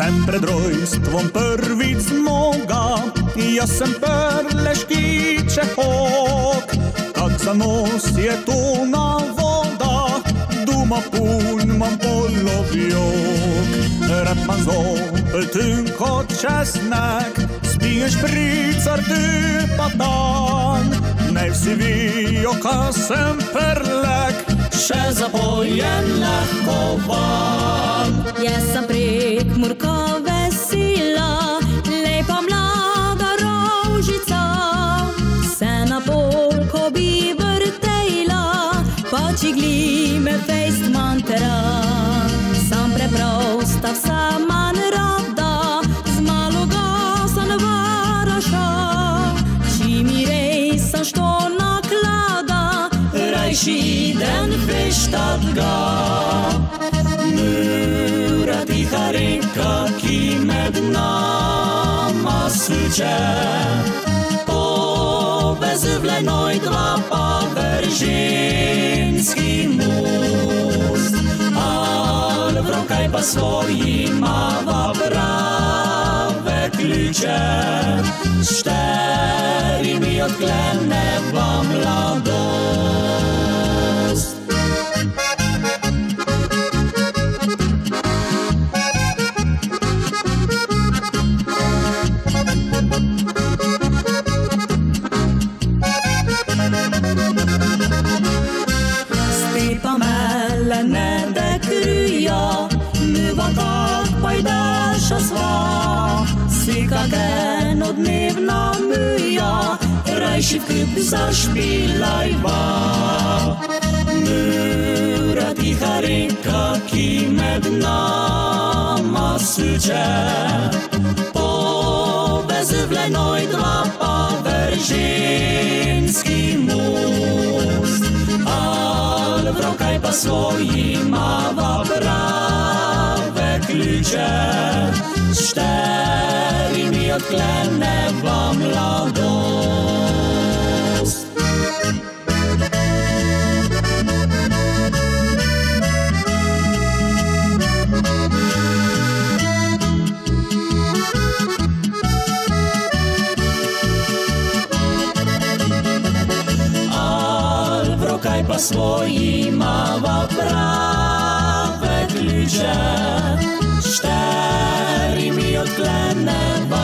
Sem pred rojstvom prvič zmoga, jaz sem perleškiče hok. Kak za nos je tuna voda, duma pun mam polovjok. Repman zopel tyn kot česnek, spiješ pricar ty patan. Ne vsi vijo, ka sem perlek, še zapojen lahko van. Jaz sem Prekmurka vesela, lepa mlada rožica. Se na polko bi vrtejla, pa čigli me fejst mantera. Sam preprosta vsa manj rada, z malo gasa ne varaša. Či mi res sam što naklada, rajši den feštat ga. Mura tiha reka, ki med nama suče. Povezuje noj dva pa Veržinski most. Al v rokaj pa svoji mava prave ključe. S šterimi odkleneva mladost. Ne kryja, myva kak pajdaša sva. Si kak enodnevna myja, rajši v kyp zašpilajva. Myra tiha reka, ki med nama suče. Povezuje noj dva pa Veržinski most. V rokaj pa svoji mava prave ključe. S šterimi odkleneva mladost. Kaj pa svoji mava prave ključe, šterimi odkleneva